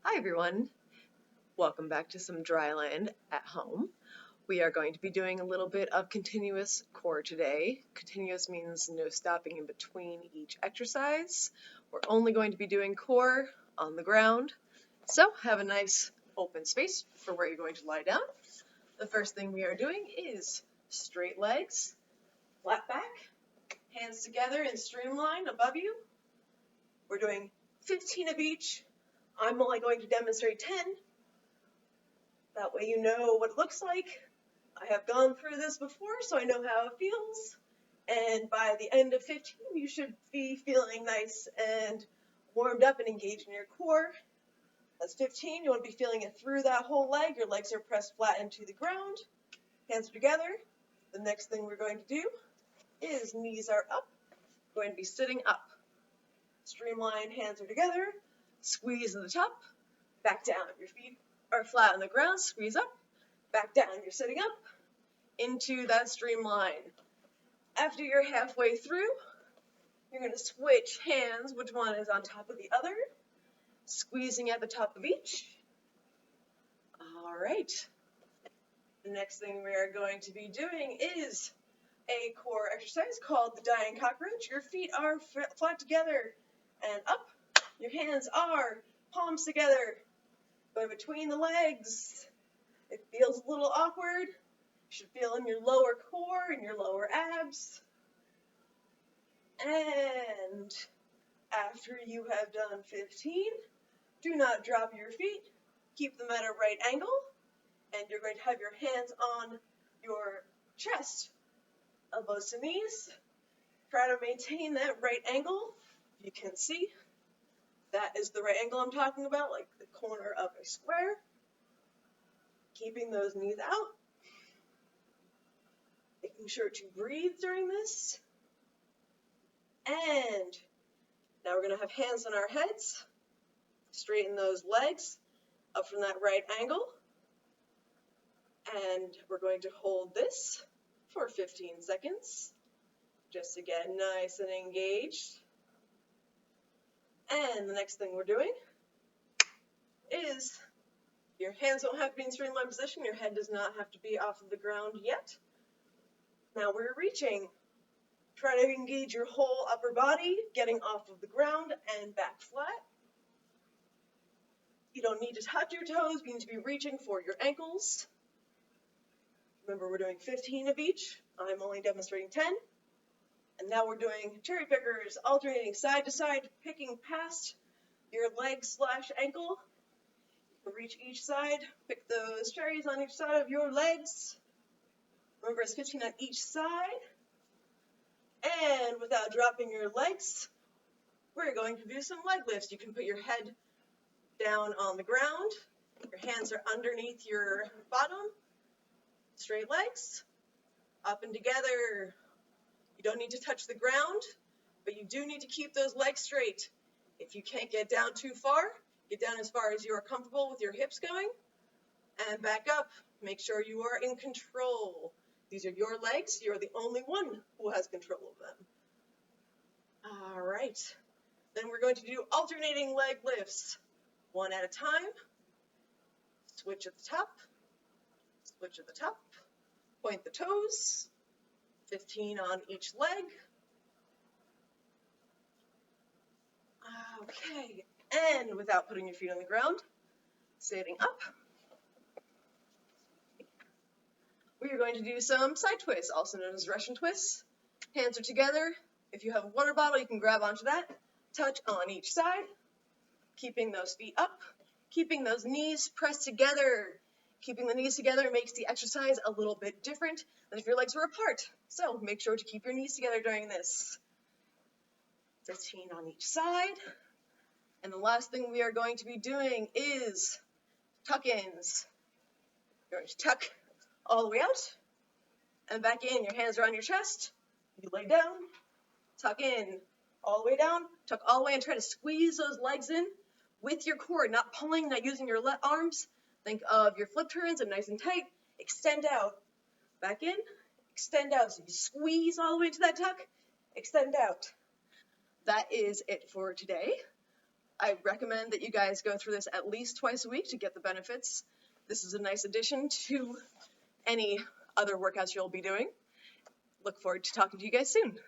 Hi everyone, welcome back to some Dryland at home. We are going to be doing a little bit of continuous core today. Continuous means no stopping in between each exercise. We're only going to be doing core on the ground. So have a nice open space for where you're going to lie down. The first thing we are doing is straight legs, flat back, hands together in streamline above you. We're doing 15 of each. I'm only going to demonstrate 10. That way you know what it looks like. I have gone through this before, so I know how it feels. And by the end of 15, you should be feeling nice and warmed up and engaged in your core. That's 15. You want to be feeling it through that whole leg. Your legs are pressed flat into the ground. Hands are together. The next thing we're going to do is knees are up. We're going to be sitting up. Streamline, hands are together. Squeeze to the top. Back down. Your feet are flat on the ground. Squeeze up. Back down. You're sitting up into that streamline. After you're halfway through, you're going to switch hands, which one is on top of the other, squeezing at the top of each. All right. The next thing we are going to be doing is a core exercise called the dying cockroach. Your feet are flat together and up. Your hands are palms together, going between the legs. It feels a little awkward. You should feel in your lower core and your lower abs. And after you have done 15, do not drop your feet. Keep them at a right angle. And you're going to have your hands on your chest, elbows to knees. Try to maintain that right angle. You can see that is the right angle I'm talking about, like the corner of a square. Keeping those knees out. Making sure to breathe during this. And now we're going to have hands on our heads. Straighten those legs up from that right angle. And we're going to hold this for 15 seconds just to get nice and engaged. And the next thing we're doing is your hands don't have to be in streamline position. Your head does not have to be off of the ground yet. Now we're reaching. Try to engage your whole upper body, getting off of the ground and back flat. You don't need to touch your toes. You need to be reaching for your ankles. Remember, we're doing 15 of each. I'm only demonstrating 10. And now we're doing cherry pickers, alternating side to side, picking past your leg / ankle. You reach each side, pick those cherries on each side of your legs. Remember, it's 15 on each side. And without dropping your legs, we're going to do some leg lifts. You can put your head down on the ground. Your hands are underneath your bottom. Straight legs, up and together. You don't need to touch the ground, but you do need to keep those legs straight. If you can't get down too far, get down as far as you are comfortable with your hips going, and back up. Make sure you are in control. These are your legs. You're the only one who has control of them. All right. Then we're going to do alternating leg lifts, one at a time. Switch at the top. Switch at the top. Point the toes. 15 on each leg. Okay. And without putting your feet on the ground, sitting up. We are going to do some side twists, also known as Russian twists. Hands are together. If you have a water bottle, you can grab onto that. Touch on each side. Keeping those feet up. Keeping those knees pressed together. Keeping the knees together makes the exercise a little bit different than if your legs were apart. So make sure to keep your knees together during this. 15 on each side. And the last thing we are going to be doing is tuck-ins. You're going to tuck all the way out and back in. Your hands are on your chest. You lay down, tuck in, all the way down, tuck all the way, and try to squeeze those legs in with your core, not pulling, not using your arms. Think of your flip turns and nice and tight. Extend out, back in, extend out. So you squeeze all the way into that tuck, extend out. That is it for today. I recommend that you guys go through this at least twice a week to get the benefits. This is a nice addition to any other workouts you'll be doing. Look forward to talking to you guys soon.